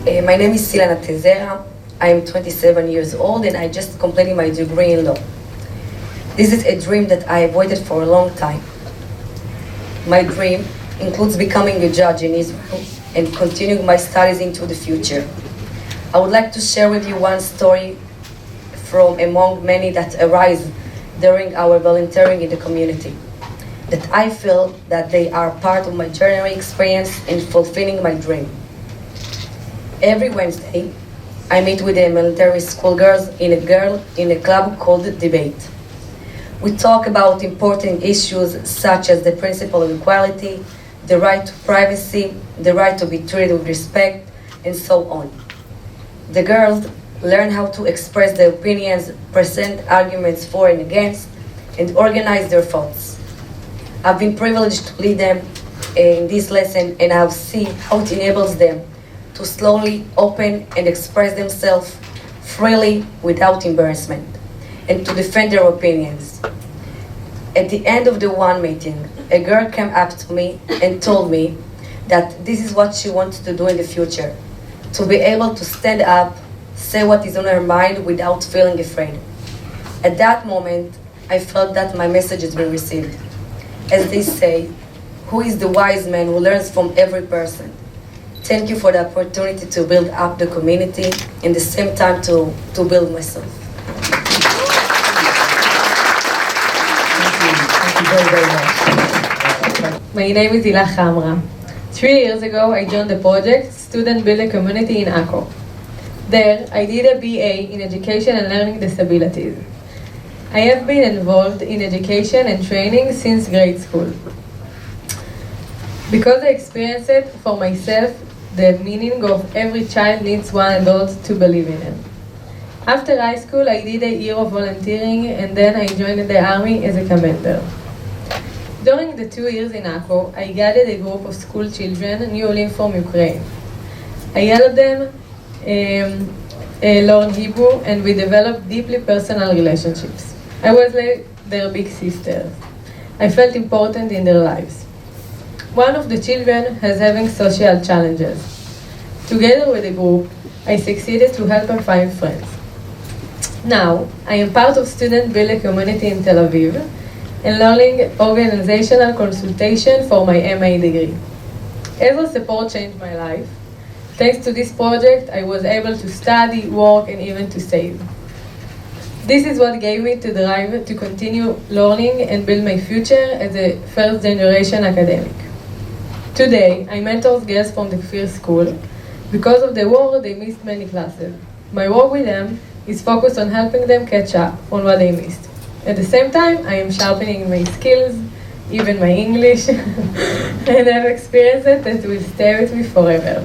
My name is Silana Tezera. I am 27 years old and I just completed my degree in law. This is a dream that I avoided for a long time. My dream includes becoming a judge in Israel and continuing my studies into the future. I would like to share with you one story from among many that arise during our volunteering in the community, that I feel that they are part of my journey experience in fulfilling my dream. Every Wednesday, I meet with the military school girls in a club called Debate. We talk about important issues such as the principle of equality, the right to privacy, the right to be treated with respect, and so on. The girls learn how to express their opinions, present arguments for and against, and organize their thoughts. I've been privileged to lead them in this lesson, and I've seen how it enables them to slowly open and express themselves freely without embarrassment, and to defend their opinions. At the end of the one meeting, a girl came up to me and told me that this is what she wants to do in the future, to be able to stand up, say what is on her mind without feeling afraid. At that moment, I felt that my message has been received. As they say, who is the wise man who learns from every person? Thank you for the opportunity to build up the community and at the same time to build myself. Thank you very, very much. My name is Ilah Hamra. 3 years ago, I joined the project Student Build a Community in Akko. There, I did a BA in Education and Learning Disabilities. I have been involved in education and training since grade school. Because I experienced it for myself, the meaning of every child needs one adult to believe in it. After high school, I did a year of volunteering and then I joined the army as a commander. During the 2 years in Akko, I guided a group of school children newly from Ukraine. I helped them learn Hebrew and we developed deeply personal relationships. I was like their big sister. I felt important in their lives. One of the children is having social challenges. Together with the group, I succeeded to help him find friends. Now, I am part of Student Build a Community in Tel Aviv and learning organizational consultation for my MA degree. As the support changed my life, thanks to this project, I was able to study, work, and even to save. This is what gave me the drive to continue learning and build my future as a first-generation academic. Today, I mentor girls from the first school. Because of the war, they missed many classes. My work with them is focused on helping them catch up on what they missed. At the same time, I am sharpening my skills, even my English, and I've experienced it that will stay with me forever.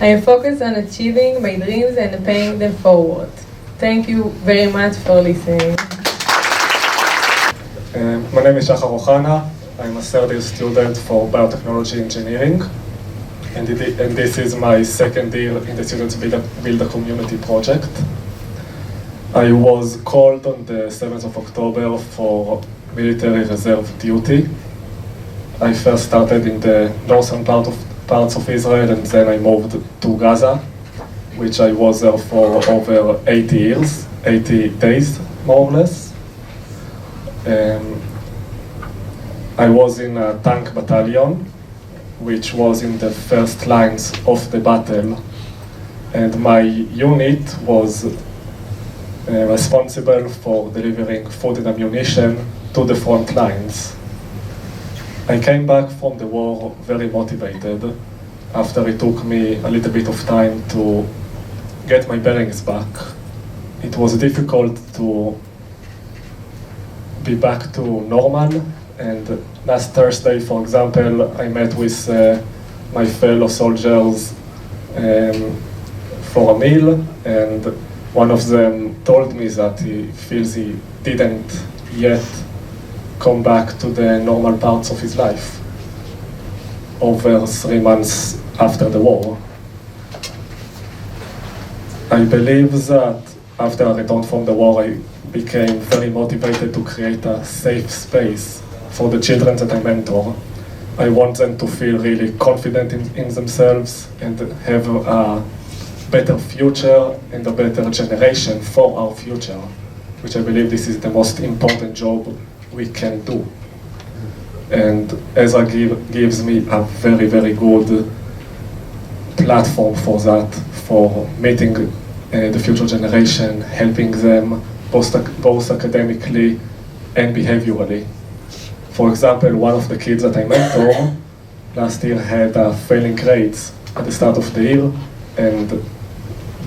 I am focused on achieving my dreams and paying them forward. Thank you very much for listening. My name is Shachar Ohana. I'm a third year student for biotechnology engineering, and this is my second year in the Students Build a Community project. I was called on the 7th of October for military reserve duty. I first started in the northern parts of Israel, and then I moved to Gaza, which I was there for over 80 days, more or less. I was in a tank battalion, which was in the first lines of the battle, and my unit was responsible for delivering food and ammunition to the front lines. I came back from the war very motivated, after it took me a little bit of time to get my bearings back. It was difficult to be back to normal, and last Thursday, for example, I met with my fellow soldiers for a meal, and one of them told me that he feels he didn't yet come back to the normal parts of his life over 3 months after the war. I believe that after I returned from the war, I became very motivated to create a safe space for the children that I mentor. I want them to feel really confident in themselves and have a better future and a better generation for our future, which I believe this is the most important job we can do. And ESRA gives me a very, very good platform for that, for meeting the future generation, helping them both academically and behaviorally. For example, one of the kids that I mentor last year had failing grades at the start of the year, and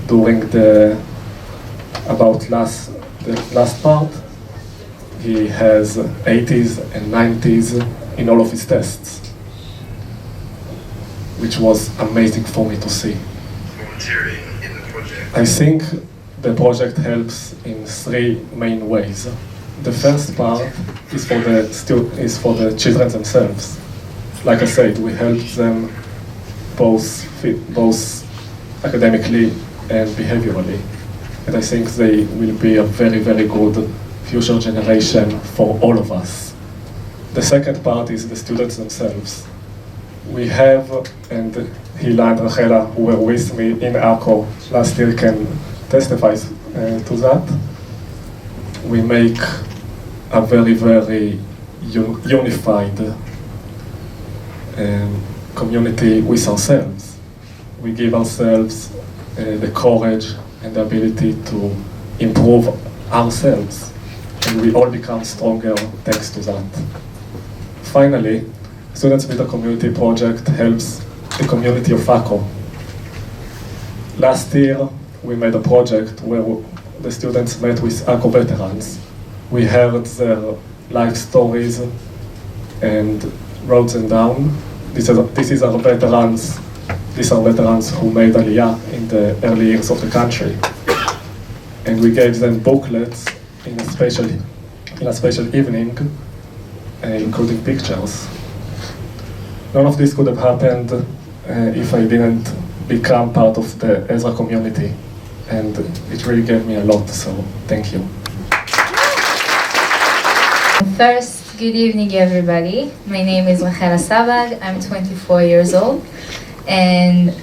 during the last part, he has 80s and 90s in all of his tests, which was amazing for me to see. Volunteering in the project. I think the project helps in three main ways. The first part is for the children themselves. Like I said, we help them both academically and behaviorally. And I think they will be a very, very good future generation for all of us. The second part is the students themselves. We have, and Hila and Rachela, who were with me in Akko last year, can testify to that. We make a very, very unified community with ourselves. We give ourselves the courage and the ability to improve ourselves, and we all become stronger thanks to that. Finally, Students with a Community project helps the community of Akko. Last year, we made a project where the students met with Akko veterans. We heard their life stories and wrote them down. These are veterans who made Aliyah in the early years of the country. And we gave them booklets in a special evening, including pictures. None of this could have happened if I didn't become part of the ESRA community. And it really gave me a lot, so thank you. First, good evening everybody. My name is Rachela Sabag, I'm 24 years old, and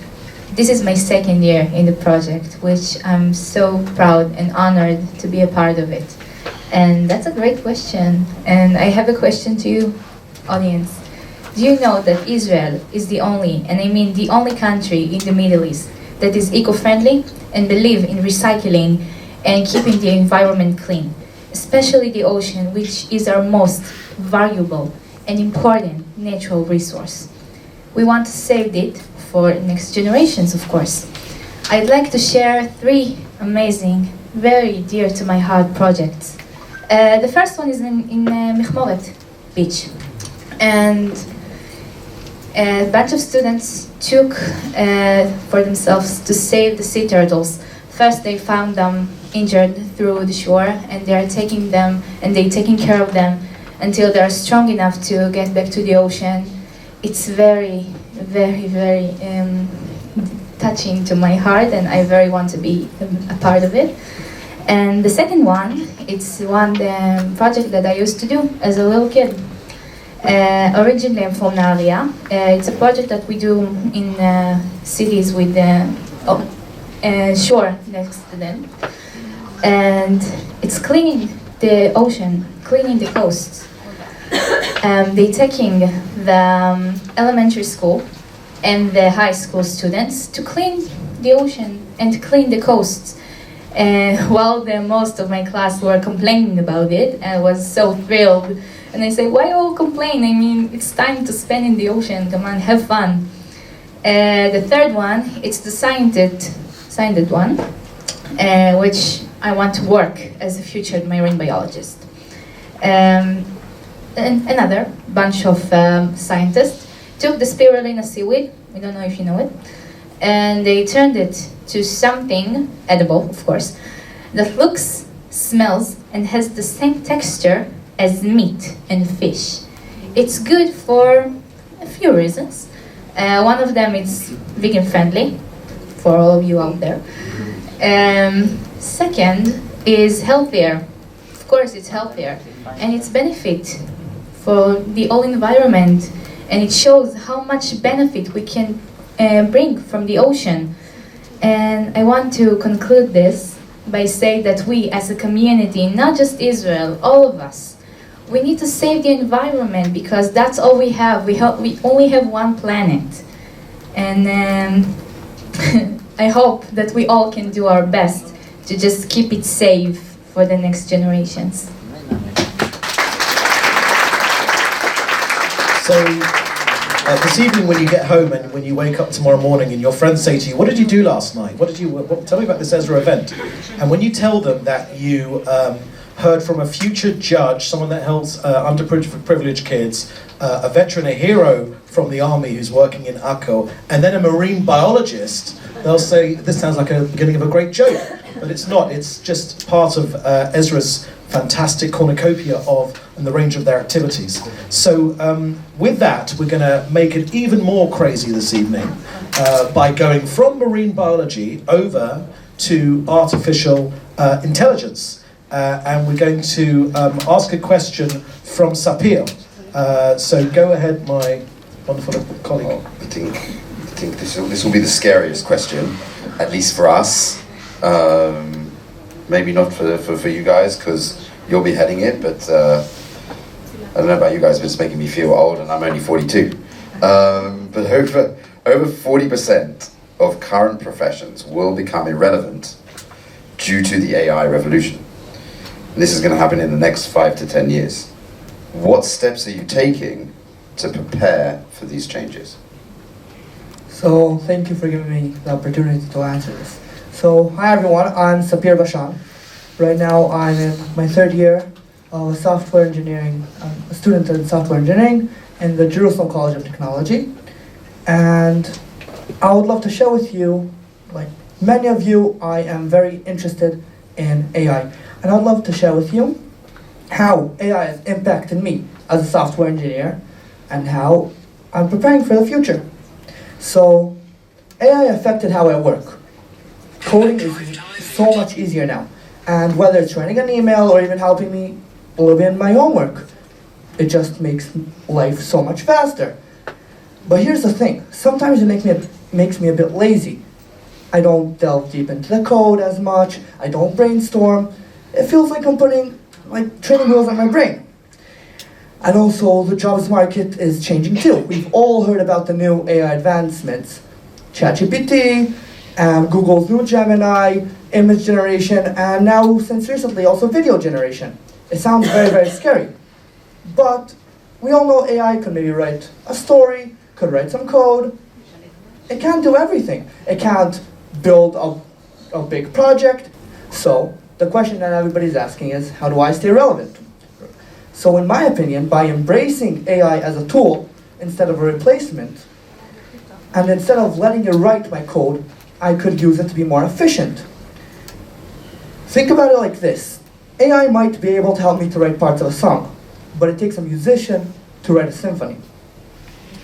this is my second year in the project, which I'm so proud and honored to be a part of it. And that's a great question, and I have a question to you, audience. Do you know that Israel is the only, and I mean the only country in the Middle East that is eco-friendly and believe in recycling and keeping the environment clean, especially the ocean, which is our most valuable and important natural resource. We want to save it for next generations, of course. I'd like to share 3 amazing, very dear to my heart projects. The first one is in Mechmoret beach, and a bunch of students took for themselves to save the sea turtles. First, they found them injured through the shore, and they're taking them and they're taking care of them until they're strong enough to get back to the ocean. It's very, very, very touching to my heart, and I very want to be a part of it. And the second one, it's the project that I used to do as a little kid. Originally, I'm from Nahariya. It's a project that we do in cities with shore next to them. And it's cleaning the ocean, cleaning the coasts. They're taking the elementary school and the high school students to clean the ocean and to clean the coasts. While most of my class were complaining about it, I was so thrilled. And I say, why all complain? I mean, it's time to spend in the ocean. Come on, have fun. The third one, it's the scientist one, which I want to work as a future marine biologist. And another bunch of scientists took the spirulina seaweed, I don't know if you know it, and they turned it to something edible, of course, that looks, smells, and has the same texture as meat and fish. It's good for a few reasons. One of them is vegan friendly, for all of you out there. Second is healthier. Of course it's healthier, and it's benefit for the whole environment, and it shows how much benefit we can bring from the ocean. And I want to conclude this by saying that we as a community, not just Israel, all of us, we need to save the environment because that's all we have. We only have one planet. And I hope that we all can do our best to just keep it safe for the next generations. So, this evening when you get home and when you wake up tomorrow morning and your friends say to you, what did you do last night? Tell me about this ESRA event. And when you tell them that you heard from a future judge, someone that helps underprivileged kids, a veteran, a hero from the army who's working in Akko, and then a marine biologist, they'll say, this sounds like a beginning of a great joke. But it's not, it's just part of ESRA's fantastic cornucopia and the range of their activities. So with that, we're going to make it even more crazy this evening by going from marine biology over to artificial intelligence. And we're going to ask a question from Sapir. So go ahead, my wonderful colleague. Well, I think this will be the scariest question, at least for us. Maybe not for you guys, because you'll be heading it, but I don't know about you guys, but it's making me feel old, and I'm only 42. But over 40% of current professions will become irrelevant due to the AI revolution. And this is going to happen in the next 5 to 10 years. What steps are you taking to prepare for these changes? So, thank you for giving me the opportunity to answer this. So, hi everyone, I'm Sapir Bashan. Right now I'm in my third year of software engineering, a student in software engineering in the Jerusalem College of Technology. And I would love to share with you, like many of you, I am very interested in AI. And I would love to share with you how AI has impacted me as a software engineer and how I'm preparing for the future. So, AI affected how I work. Coding is so much easier now. And whether it's writing an email or even helping me live in my homework, it just makes life so much faster. But here's the thing, sometimes it makes me a bit lazy. I don't delve deep into the code as much, I don't brainstorm. It feels like I'm putting training wheels on my brain. And also the jobs market is changing too. We've all heard about the new AI advancements. ChatGPT, Google's new Gemini, image generation, and now since recently also video generation. It sounds very, very scary. But we all know AI could maybe write a story, could write some code. It can't do everything. It can't build a big project. So the question that everybody's asking is, how do I stay relevant? So in my opinion, by embracing AI as a tool instead of a replacement, and instead of letting it write my code, I could use it to be more efficient. Think about it like this. AI might be able to help me to write parts of a song, but it takes a musician to write a symphony.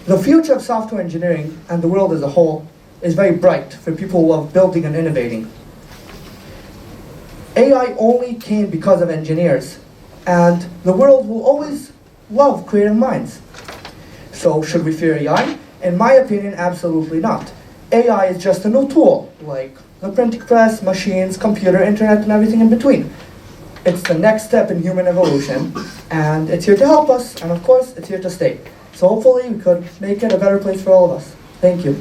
The future of software engineering and the world as a whole is very bright for people who love building and innovating. AI only came because of engineers, and the world will always love creative minds. So should we fear AI? In my opinion, absolutely not. AI is just a new tool, like the printing press, machines, computer, internet, and everything in between. It's the next step in human evolution, and it's here to help us, and of course, it's here to stay. So hopefully we could make it a better place for all of us. Thank you.